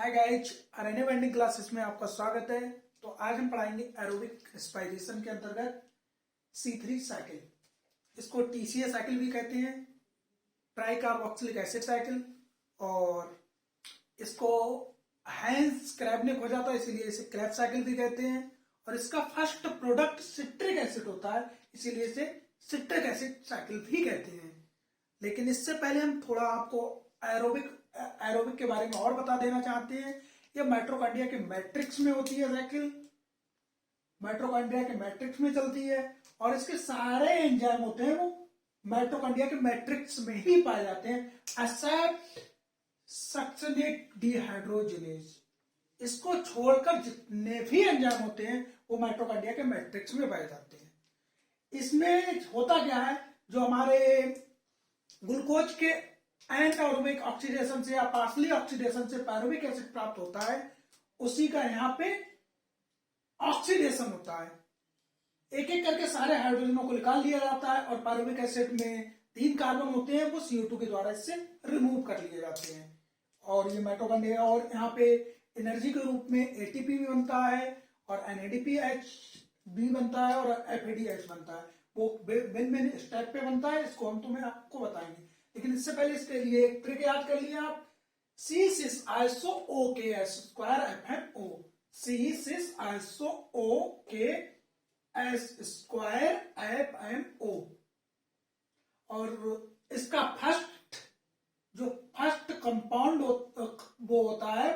Hi guys, RNA binding classes में आपका स्वागत है। तो आज हम पढ़ाएंगे एरोबिक रेस्पिरेशन के अंतर्गत C3 साइकिल। इसको TCA साइकिल भी कहते हैं, ट्राई कार्बोक्सिलिक एसिड साइकिल। और इसको हैंस क्रैब ने खोजा था, इसीलिए इसे क्रैब साइकिल भी कहते हैं। और इसका फर्स्ट प्रोडक्ट सिट्रिक एसिड होता है, इसीलिए इसे सिट्रिक एसिड साइकिल भी कहते हैं। लेकिन इससे पहले हम थोड़ा आपको एरोबिक के बारे में और बता देना चाहते हैं। यह माइटोकॉन्ड्रिया के मैट्रिक्स में होती है साइकिल, माइटोकॉन्ड्रिया के मैट्रिक्स में चलती है। और इसके सारे एंजाइम होते हैं वो माइटोकॉन्ड्रिया के मैट्रिक्स में ही पाए जाते हैं, एक्सेप्ट सक्सिनेट डिहाइड्रोजिनेज। इसको छोड़कर जितने भी एंजाइम होते हैं वो माइटोकॉन्ड्रिया के मैट्रिक्स में पाए जाते हैं। इसमें होता क्या है, जो हमारे ग्लूकोज के एनारोबिक ऑक्सीडेशन से या पार्शली ऑक्सीडेशन से पायरुविक एसिड प्राप्त होता है, उसी का यहां पे ऑक्सीडेशन होता है। एक एक करके सारे हाइड्रोजनों को निकाल लिया जाता है और पायरुविक एसिड में 3 कार्बन होते हैं, वो CO2 के द्वारा इससे रिमूव कर लिए जाते हैं। और ये माइटोकॉन्ड्रिया, और यहाँ पे एनर्जी के रूप में ATP भी बनता है और NADPH भी बनता है और FADH बनता है। वो मेन स्टेप पे बनता है, इसको हम तुम्हें आपको बताएंगे। लेकिन इससे पहले इसके लिए एक ट्रिक याद कर लिया आप, C6 iso OKS square FMO, C6 iso OKS square FMO। और इसका फर्स्ट कंपाउंड वो होता है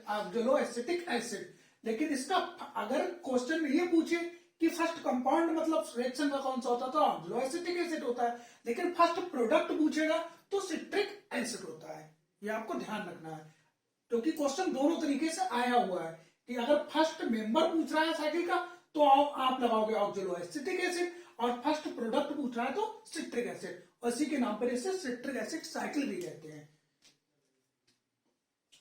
ऑक्जेलो एसिटिक एसिड। लेकिन इसका अगर क्वेश्चन में ये पूछे कि फर्स्ट कंपाउंड मतलब रिएक्शन का कौन सा होता है, तो ऑक्जेलो एसिटिक एसिड होता है। लेकिन फर्स्ट प्रोडक्ट पूछेगा तो सिट्रिक एसिड होता है। ये आपको ध्यान रखना है, क्योंकि क्वेश्चन दोनों तरीके से आया हुआ है कि अगर फर्स्ट मेंबर पूछ रहा है साइकिल का तो आप लगाओगे ऑक्जेलो एसिटिक एसिड, और फर्स्ट प्रोडक्ट पूछ रहा है तो सिट्रिक एसिड। और इसी के नाम पर इसे सिट्रिक एसिड साइकिल भी कहते हैं।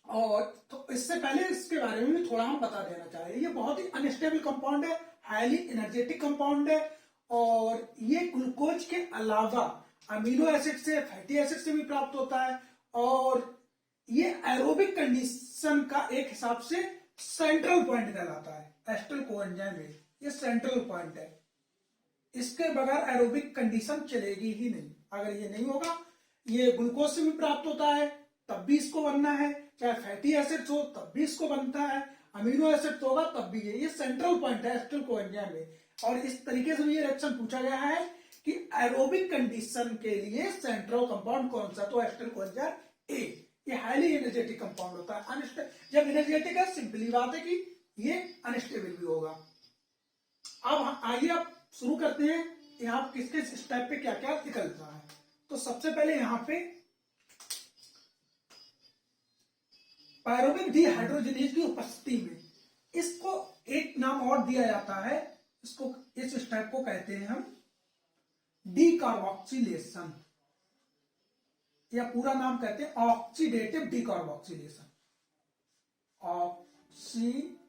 और तो इससे पहले इसके बारे में भी थोड़ा हम बता देना चाह रहे हैं। ये बहुत ही अनस्टेबल कंपाउंड है, हाईली एनर्जेटिक कंपाउंड है। और ये ग्लूकोज के अलावा अमीनो एसिड से, फैटी एसिड से भी प्राप्त होता है। और ये एरोबिक कंडीशन का एक हिसाब से सेंट्रल पॉइंट कहलाता है। एस्टर कोएंजाइम है, ये सेंट्रल पॉइंट है। इसके बगैर एरोबिक कंडीशन चलेगी ही नहीं। अगर ये नहीं होगा, ये ग्लूकोज से भी प्राप्त होता है तब भी इसको बनना है, चाहे फैटी एसिड्स हो तब भी इसको बनता है, अमीनो एसिड होगा तब भी। ये सेंट्रल पॉइंट है एस्टर कोएंजाइम में। और इस तरीके से भी ये रिएक्शन पूछा गया है कि एरोबिक कंडीशन के लिए सेंट्रल कंपाउंड कौन सा, तो एस्टर कोएंजाइम A। ये हाईली एनर्जेटिक कंपाउंड होता है। जब एनर्जेटिक है, सिंपली बात है कि ये अनस्टेबल भी होगा। अब आइए आप शुरू करते हैं, यहाँ किस किस स्टेप पे क्या क्या निकलता है। तो सबसे पहले यहाँ पे पायरुविक डिहाइड्रोजिनेज की उपस्थिति में इसको एक नाम और दिया जाता है। इसको, इस स्टेप को कहते हैं हम डीकार्बोक्सिलेशन, या पूरा नाम कहते हैं oxidative decarboxylation. Oxidative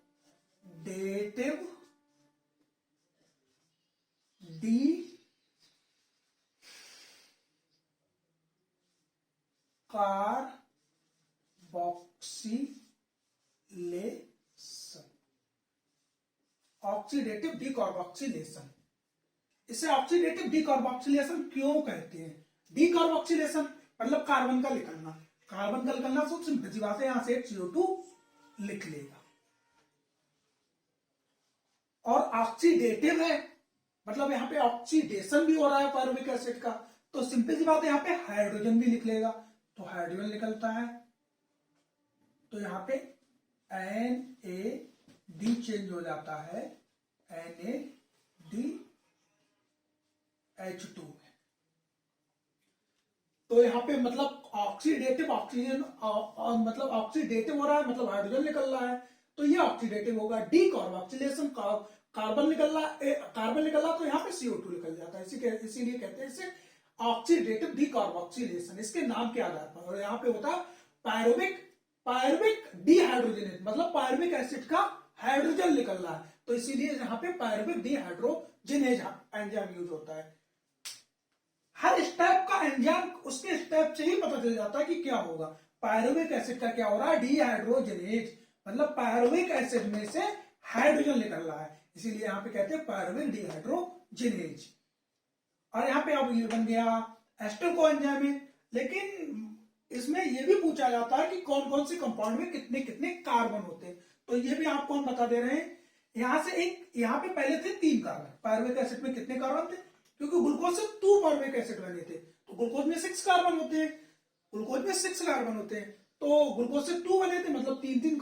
oxidative decarboxylation. इसे ऑक्सीडेटिव डीकार्बोक्सिलेशन क्यों कहते हैं? डीकार्बोक्सिलेशन मतलब कार्बन का निकलना। कार्बन का निकलना तो सिंपल सी बात है, यहां से एक CO2 लिख लेगा। और ऑक्सीडेटिव है मतलब यहां पे ऑक्सीडेशन भी हो रहा है पायरुविक एसिड का, तो सिंपल सी बात है, यहां पे हाइड्रोजन भी लिख लेगा तो हाइड्रोजन निकलता है। तो यहां पे NAD चेंज हो जाता है NADH2। तो यहां पे मतलब ऑक्सीडेटिव ऑक्सीजन मतलब ऑक्सीडेटिव हो रहा है, मतलब हाइड्रोजन निकल रहा है, तो ये ऑक्सीडेटिव होगा। डीकार्बोक्सिलेशन, कार्बन निकल रहा तो यहाँ पे CO2 निकल जाता है, इसीलिए कहते हैं इसे ऑक्सीडेटिव डीकार्बोक्सिलेशन, इसके नाम के आधार पर। और यहाँ पे होता है पायरुविक डिहाइड्रोजनेज, मतलब पायरुविक एसिड का हाइड्रोजन निकल रहा है, तो इसीलिए यहाँ पे पायरुविक डिहाइड्रोजनेज एंजाइम यूज होता है। हर स्टेप का एंजाइम उसके स्टेप से ही पता चल जाता है कि क्या होगा। पायरुविक एसिड का क्या हो रहा है, डिहाइड्रोजनेज, मतलब पायरुविक एसिड में से हाइड्रोजन निकल रहा है, इसीलिए यहाँ पे कहते हैं पायरुविक डिहाइड्रोजनेज। और यहाँ पे अब ये बन गया एस्टर कोएंजाइम में। लेकिन इसमें ये भी पूछा जाता है कि कौन कौन से कंपाउंड में कितने कितने कार्बन होते हैं, तो ये भी आपको हम बता दे रहे हैं। यहां से एक, यहाँ पे पहले थे 3 कार्बन, पायरुविक एसिड में कितने कार्बन थे, क्योंकि ग्लूकोज से 2 पायरुविक एसिड बने थे, तो ग्लूकोज में 6 कार्बन होते हैं, ग्लूकोज में 6 कार्बन होते हैं, तो ग्लूकोज से 2 बने थे, मतलब 3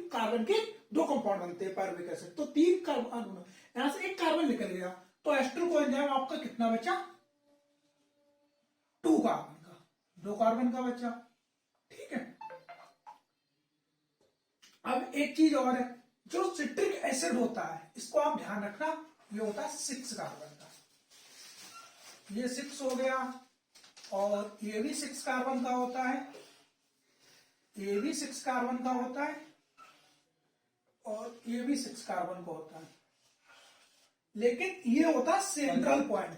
कार्बन के 2 कंपाउंड बनते हैं पायरुविक एसिड, तो 3 कार्बन, यहां से 1 कार्बन निकल गया, तो एस्टर कोएंजाइम आपका कितना बचा, 2 कार्बन का, 2 कार्बन का बचा। ठीक है, अब एक चीज और है, जो सिट्रिक एसिड होता है, इसको आप ध्यान रखना, ये होता है 6 कार्बन का, ये 6 हो गया, और ये भी 6 कार्बन का होता है, ये भी 6 कार्बन का होता है, और ये भी 6 कार्बन का होता है। लेकिन ये होता है सेंट्रल पॉइंट,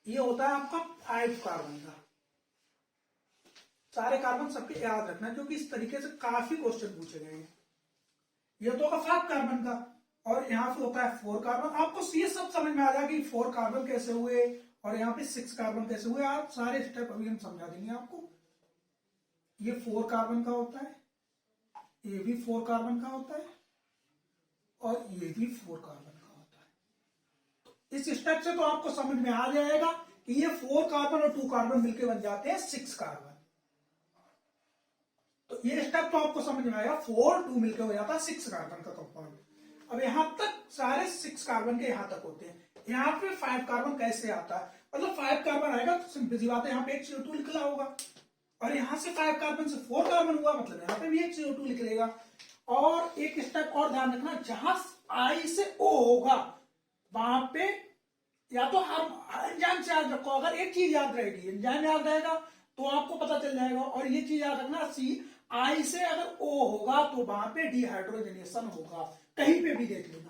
ये होता है आपका 5 कार्बन का। सारे कार्बन सबके याद रखना, क्योंकि इस तरीके से काफी क्वेश्चन पूछे गए हैं। ये तो होगा 5 कार्बन का, और यहाँ पे होता है 4 कार्बन। आपको ये सब समझ में आ जाएगा कि 4 कार्बन कैसे हुए और यहाँ पे 6 कार्बन कैसे हुए, आप सारे स्टेप अभी हम समझा देंगे आपको। ये 4 कार्बन का होता है, ये भी 4 कार्बन का होता है, और ये भी 4 कार्बन का होता है। तो इस स्टेप से तो आपको समझ में आ जाएगा कि ये 4 कार्बन और 2 कार्बन मिलकर बन जाते हैं 6 कार्बन। तो ये स्टेप तो आपको समझ में आएगा, 4 2 मिलकर हो जाता है 6 कार्बन का कंपाउंड। अब यहां तक सारे 6 कार्बन के यहां तक होते हैं। यहाँ पे 5 कार्बन कैसे आता है, मतलब 5 कार्बन आएगा तो सिंपल सी बात है, यहाँ पे एक CO2 निकला होगा, और यहां से 5 कार्बन से 4 कार्बन हुआ, मतलब यहाँ पे भी एक CO2 निकलेगा। और एक स्टेप और ध्यान रखना, जहां I से O होगा वहां पे या तो हम एंजाइम से याद रखो, अगर एक चीज याद रहेगी, एंजाइम याद रहेगा तो आपको पता चल जाएगा, और ये चीज याद रखना, I से अगर O होगा तो वहां पे डिहाइड्रोजनेशन होगा, कहीं पे भी देख लेना,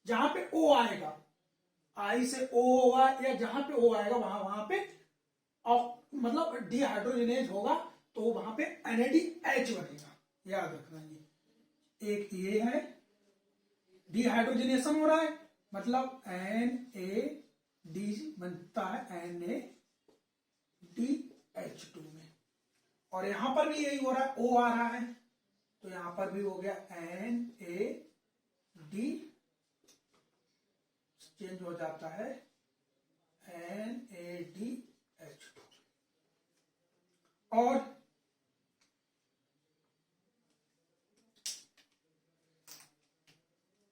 जहां पे O आएगा, I से O होगा, या जहां पे O आएगा वहां पे मतलब डिहाइड्रोजनेज होगा, तो वहां पे NADH बनेगा, याद रखना। ये एक ये है, डिहाइड्रोजनेशन हो रहा है, मतलब NAD बनता है NADH2 में, और यहां पर भी यही हो रहा है, O आ रहा है, तो यहां पर भी हो गया NAD, चेंज हो जाता है NADH2। और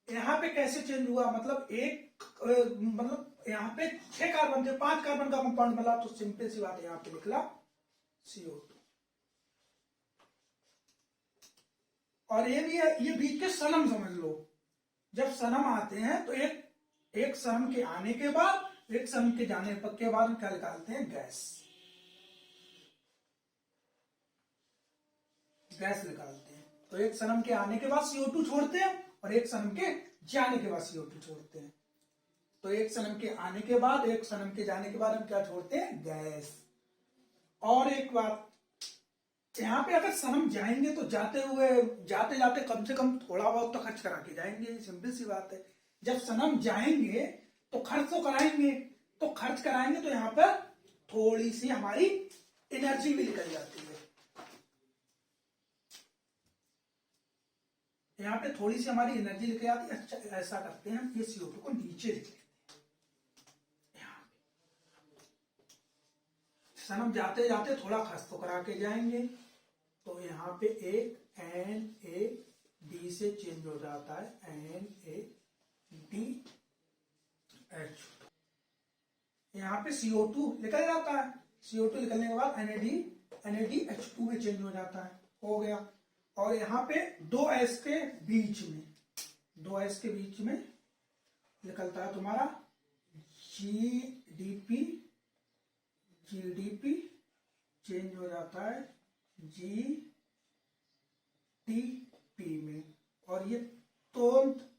यहां पे कैसे चेंज हुआ, मतलब मतलब यहां पे 6 कार्बन थे, 5 कार्बन का कंपाउंड मिला, तो सिंपल सी बात है, यहां पे निकला CO2। और ये भी है, ये बीच के सनम समझ लो, जब सनम आते हैं तो एक सनम के आने के बाद, एक सनम के जाने के बाद हम क्या निकालते हैं, गैस निकालते हैं। तो एक सनम के आने के बाद CO2 छोड़ते हैं, और एक सनम के जाने के बाद CO2 छोड़ते हैं। तो एक सनम के आने के बाद, एक सनम के जाने के बाद हम क्या छोड़ते हैं, गैस। और एक बात, यहाँ पे अगर सनम जाएंगे तो जाते जाते कम से कम थोड़ा बहुत तो खर्च करा के जाएंगे, सिंपल सी बात है। जब सनम जाएंगे तो खर्च तो कराएंगे, तो खर्च कराएंगे तो यहाँ पर थोड़ी सी हमारी एनर्जी भी निकल जाती है, यहाँ पे थोड़ी सी हमारी एनर्जी निकल जाती है। अच्छा, ऐसा करते हैं, ये CO2 को नीचे लिख लेते हैं, यहाँ पे सनम जाते जाते थोड़ा खर्च तो करा के जाएंगे, तो यहाँ पे एक NAD से चेंज हो जाता है NADH, यहाँ पे CO2 निकल जाता है, CO2 निकलने के बाद NADH2 में चेंज हो जाता है, हो गया। और यहाँ पे 2S के बीच में, 2S के बीच में निकलता है तुम्हारा GDP चेंज हो जाता है GTP में, और ये तुरंत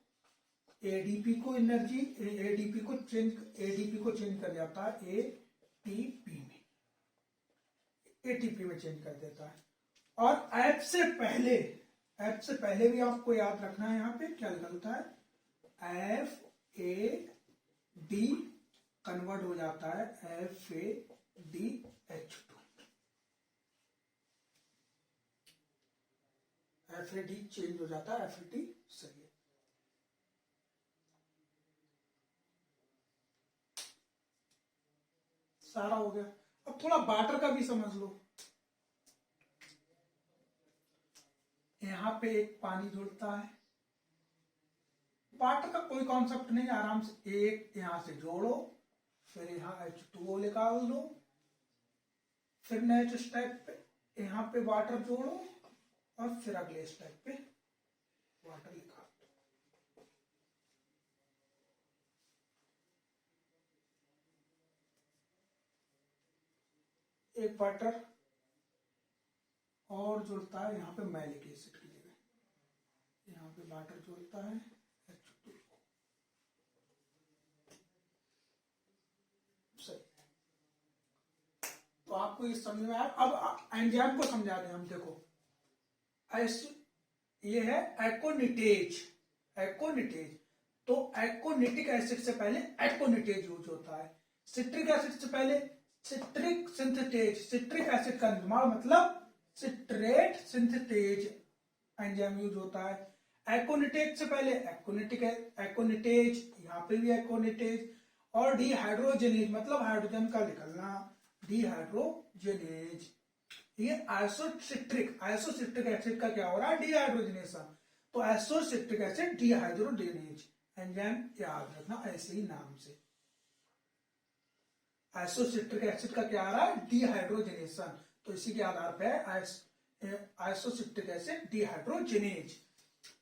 ADP को एनर्जी, ADP को चेंज कर जाता है ATP में, ATP में चेंज कर देता है। और एफ से पहले भी आपको याद रखना है, यहाँ पे क्या निकलता है, एफ ए डी कन्वर्ट हो जाता है F A D H2, F A D change हो जाता है एफ ए डी। सही है, सारा हो गया। अब थोड़ा वाटर का भी समझ लो। यहां पे एक पानी जुड़ता है, वाटर का कोई कॉन्सेप्ट नहीं, आराम से एक यहां से जोड़ो, फिर यहां H2O निकाल दो, फिर नेक्स्ट स्टेप पे यहां पे वाटर जोड़ो और फिर अगले स्टेप पे वाटर निकाल दो। एक वाटर और जुड़ता है यहाँ पे मैलिक एसिड की जगह, यहाँ पे वाटर जुड़ता है H2O। सही, तो आपको ये समझ में आया। अब एंजाइम को समझा दें हम। देखो ये है एकोनिटेज, तो एकोनिटिक एसिड से पहले एकोनिटेज यूज होता है, सिट्रिक एसिड से पहले सिट्रिक सिंथेटेज, सिट्रिक एसिड का निर्माण मतलब सिट्रेट सिंथेटेज एंजाइम यूज होता है। एकोनिटेज से पहले एकोनिटेज, यहाँ पे भी एकोनिटेज, और डिहाइड्रोजनेज मतलब हाइड्रोजन का निकलना, डिहाइड्रोजनेज। ये आइसोसिट्रिक एसिड का क्या हो रहा है, डिहाइड्रोजनेशन, तो आइसोसिट्रिक एसिड डिहाइड्रोजनेज एंजाइम याद रखना ऐसे ही नाम से। आइसोसिट्रिक एसिड का क्या आ रहा है, डिहाइड्रोजनेशन, तो इसी के आधार पे आइसोसिट्रिक एसिड डिहाइड्रोजनेज।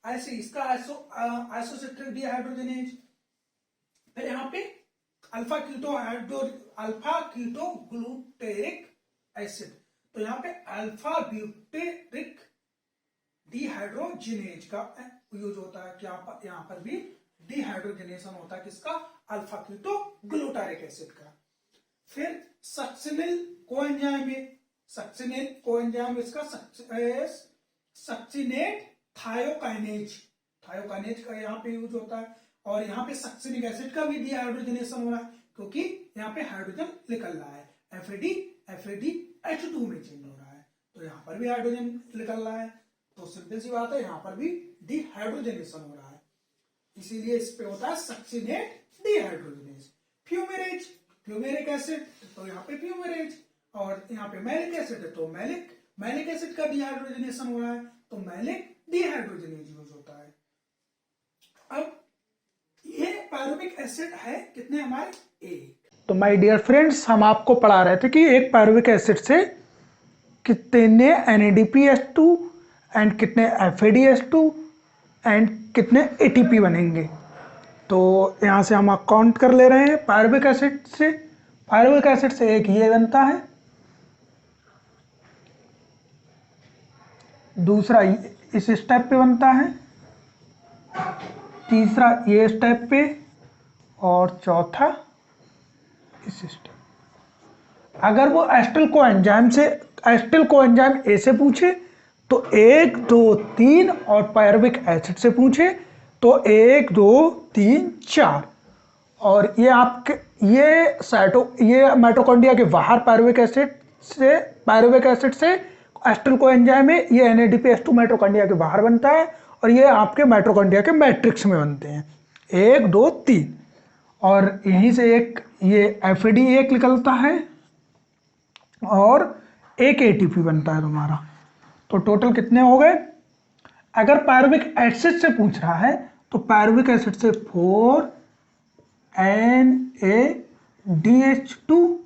ऐसे इसका आइसोसिट्रिक डिहाइड्रोजनेज। फिर यहाँ पे अल्फा कीटो ग्लूटेरिक एसिड, तो यहाँ पे अल्फा ब्यूटेरिक डिहाइड्रोजनेज का यूज होता है। क्या यहाँ पर भी डिहाइड्रोजनेशन होता है किसका, अल्फा कीटो ग्लूटारिक एसिड का। फिर सक्सिनिल कोएंजाइम इसका सक्सिनेट थायोकाइनेज का यहाँ पे यूज होता है। और यहाँ पे सक्सिनिक एसिड का भी डिहाइड्रोजनेशन हो रहा है क्योंकि यहाँ पे हाइड्रोजन निकल रहा है, एफ ए डी H2 में चेंज हो रहा है, तो यहाँ पर भी हाइड्रोजन निकल रहा है, तो सिंपल सी बात है यहाँ पर भी डिहाइड्रोजनेशन हो रहा है, इसीलिए इस पे होता है सक्सिनेट डिहाइड्रोजनेज। फ्यूमेरिक एसिड, तो यहाँ पे फ्यूमेरेज, और यहाँ पे मैलिक एसिड है तो मैलिक एसिड का डिहाइड्रोजनेशन हो रहा है, तो मैलिक डिहाइड्रोजनेज यूज होता है। अब ये पायरुविक एसिड है कितने हमारे, एक। तो माय डियर फ्रेंड्स, हम आपको पढ़ा रहे थे कि एक पायरुविक एसिड से कितने NADPH2 एंड कितने FADH2 एंड कितने ATP बनेंगे। तो यहाँ से हम काउंट कर ले रहे हैं। पायरुविक एसिड से एक ये बनता है, दूसरा इस स्टेप पे बनता है, तीसरा ये स्टेप पे, और चौथा इस स्टेप। अगर वो एस्टिल कोएंजाइम ए से पूछे तो 1 2 3, और पायरुविक एसिड से पूछे तो 1 2 3 4। और ये आपके ये माइटोकॉन्ड्रिया के बाहर पायरुविक एसिड से एस्टिल कोएंजाइम है, ये NADPH2 माइटोकॉन्ड्रिया के बाहर बनता है, और ये आपके माइटोकॉन्ड्रिया के मैट्रिक्स में बनते हैं 1 2 3। और यहीं से एक ये FAD एक निकलता है और एक ATP बनता है तुम्हारा। तो टोटल कितने हो गए। अगर पायरुविक एसिड से पूछ रहा है तो पायरुविक एसिड से 4 NaDH2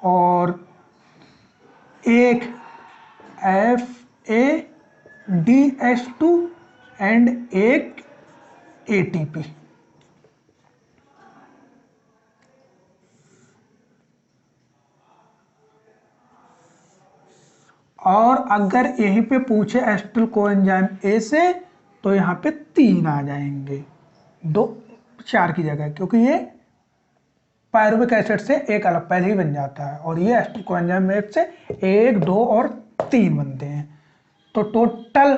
और एक FADH2 एंड एक ATP। और अगर यहीं पे पूछे एस्टिल कोएंजाइम ए से तो यहाँ पे 3 आ जाएंगे, 4 की जगह, क्योंकि ये पायरुविक एसिड से एक अलग पहले ही बन जाता है, और ये एस्टिल कोएंजाइम से 1 2 और 3 बनते हैं। तो टोटल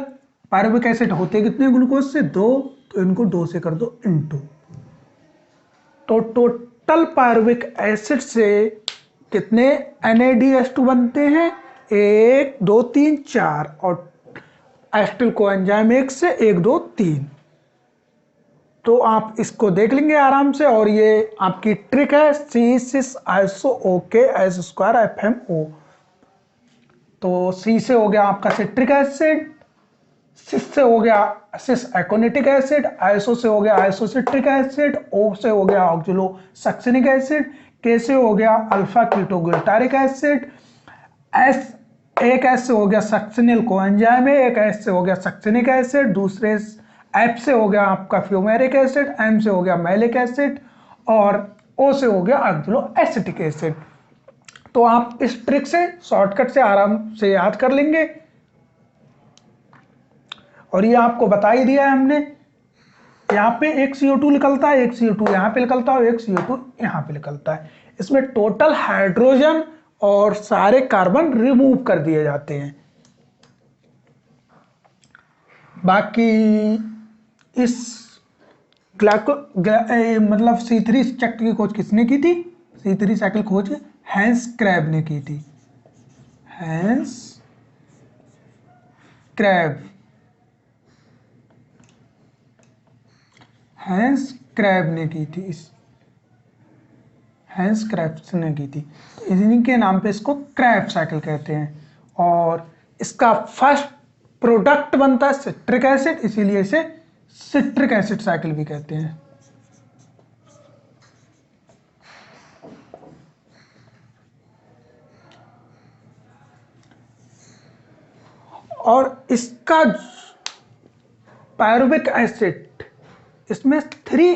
पायरुविक एसिड होते कितने ग्लूकोज से? 2, तो इनको 2 से कर दो इनटू। तो टोटल पायरुविक एसिड से कितने NADH2 बनते हैं? 1 2 3 4, और एसिटिल कोएंजाइम 1 से 1 2 3। तो आप इसको देख लेंगे आराम से, और ये आपकी ट्रिक है C6 iso okay S square FMO। तो C से हो गया आपका सिट्रिक एसिड, सिस से हो गया सिस एकोनिटिक एसिड, आइसो से हो गया आइसोसिट्रिक एसिड, O से हो गया ऑक्जुलो सक्सिनिक एसिड, K से हो गया अल्फा कीटोग्लूटारिक एसिड, एक S से हो गया सक्सिनिल कोएंजाइम, एक S से हो गया सक्सिनिक एसिड, दूसरे F से हो गया आपका फ्यूमेरिक एसिड, M से हो गया मैलिक एसिड, और O से हो गया ऑक्जुलो एसिटिक एसिड। तो आप इस ट्रिक से शॉर्टकट से आराम से याद कर लेंगे, और ये आपको बता ही दिया है हमने। यहाँ पे एक CO2 निकलता है, एक CO2 यहाँ पे निकलता है, एक CO2 यहाँ पे निकलता है। इसमें टोटल हाइड्रोजन और सारे कार्बन रिमूव कर दिए जाते हैं। बाकी इस मतलब C3 चक्र की खोज किसने की थी? C3 साइकिल खोज हैंस क्रैब ने की थी। हैंस क्रैब ने की थी, हैंस क्रैब्स ने की थी। तो इन्हीं के नाम पे इसको क्रैब साइकिल कहते हैं, और इसका फर्स्ट प्रोडक्ट बनता है सिट्रिक एसिड, इसीलिए इसे सिट्रिक एसिड साइकिल भी कहते हैं। और इसका पायरुविक एसिड, इसमें 3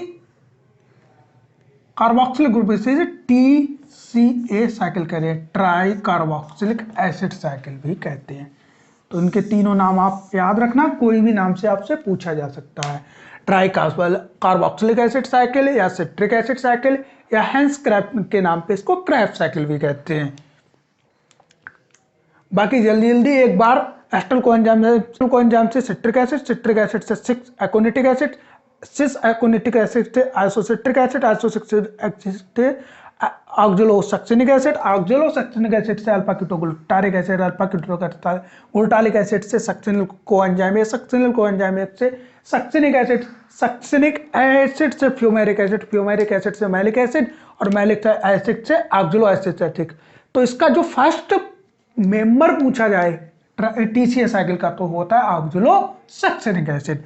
कार्बोक्सिलिक ग्रुप से TCA साइकिल कह रहे हैं, ट्राई कार्बोक्सिलिक एसिड साइकिल भी कहते हैं। तो इनके तीनों नाम आप याद रखना, कोई भी नाम से आपसे पूछा जा सकता है। ट्राई कार्बोक्सिलिक एसिड साइकिल, या सिट्रिक एसिड साइकिल, या हैंस क्रैब के नाम पे इसको क्रैब साइकिल भी कहते हैं। बाकी जल्दी जल्दी एक बार एसिटिल कोएंजाइम से सिट्रिक एसिड से 6 एकोनिटिक एसिड, सिस एकोनिटिक एसिड से आइसोसिट्रिक एसिड, आइसोसिट्रिक एसिड से ऑक्जुलो सक्सिनिक एसिड, ऑक्जुलो सक्सिनिक एसिड से alpha ketoglutaric acid, alpha ketoglutaric acid से सक्सिनिल कोएंजाइम, सक्सिनिल कोएंजाइम से सक्सिनिक एसिड, सक्सिनिक एसिड से फ्यूमेरिक एसिड, फ्यूमेरिक एसिड से malic acid, और malic acid से ऑक्जुलो acetic. तो इसका जो फर्स्ट मेंबर पूछा जाए TCA साइकिल का तो होता है ऑक्जुलो सक्सिनिक एसिड।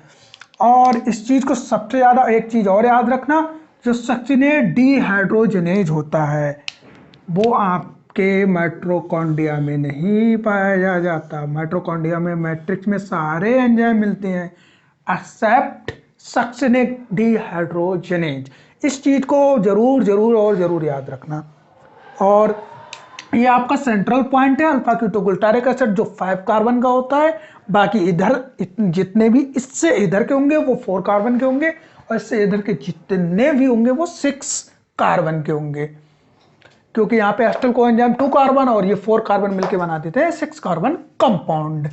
और इस चीज को सबसे ज्यादा एक चीज और याद रखना, जो सक्सिनेट डिहाइड्रोजनेज होता है वो आपके माइटोकॉन्ड्रिया में नहीं पाया जाता। माइटोकॉन्ड्रिया में मैट्रिक्स में सारे एंजाइम मिलते हैं एक्सेप्ट सक्सिनेट डिहाइड्रोजनेज। इस चीज को जरूर याद रखना। और ये आपका सेंट्रल पॉइंट है अल्फा कीटोग्लूटारिक एसिड, जो 5 कार्बन का होता है। बाकी इधर जितने भी इससे इधर के होंगे वो 4 कार्बन के होंगे, और इससे इधर के जितने भी होंगे वो 6 कार्बन के होंगे, क्योंकि यहाँ पे एसिटिल कोएंजाइम 2 कार्बन और ये 4 कार्बन मिलके बना देते हैं 6 कार्बन कंपाउंड।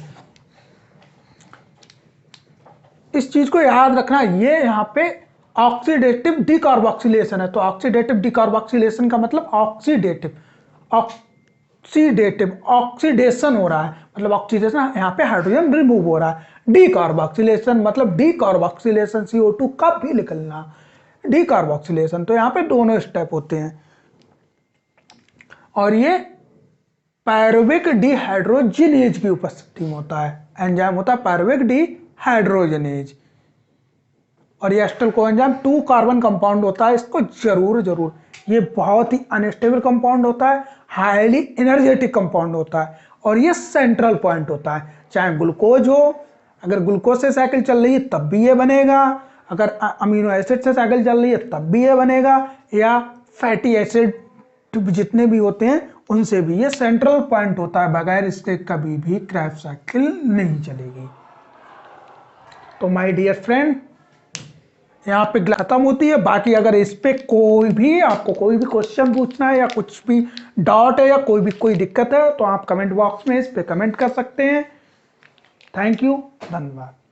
इस चीज को याद रखना, ये यहाँ पे ऑक्सीडेटिव डिकार्बोक्सिलेशन है। तो ऑक्सीडेटिव डिकार्बोक्सिलेशन का मतलब ऑक्सीडेशन हो रहा है, मतलब ऑक्सीडेशन, यहाँ पे हाइड्रोजन रिमूव हो रहा है। डिकार्बोक्सिलेशन मतलब डिकार्बोक्सिलेशन CO2 का भी निकलना, डिकार्बोक्सिलेशन। तो यहाँ पे दोनों स्टेप होते हैं, और ये पायरुविक डिहाइड्रोजनेज की उपस्थिति में होता है। एंजाइम होता है पायरुविक डिहाइड्रोजनेज, और ये एसिटिल कोएंजाइम 2 कार्बन कंपाउंड होता है। इसको जरूर ये बहुत ही अनस्टेबल कंपाउंड होता है, हाईली एनर्जेटिक कंपाउंड होता है, और ये सेंट्रल पॉइंट होता है। चाहे ग्लूकोज हो, अगर ग्लूकोज से साइकिल चल रही है तब भी ये बनेगा, अगर अमीनो एसिड से साइकिल चल रही है तब भी ये बनेगा, या फैटी एसिड जितने भी होते हैं उनसे भी ये सेंट्रल पॉइंट होता है। बगैर इसके कभी भी क्रैब साइकिल नहीं चलेगी। तो माय डियर फ्रेंड, यहाँ पे खत्म होती है। बाकी अगर इस पे आपको कोई भी क्वेश्चन पूछना है, या कुछ भी डाउट है, या कोई दिक्कत है, तो आप कमेंट बॉक्स में इस पे कमेंट कर सकते हैं। थैंक यू, धन्यवाद।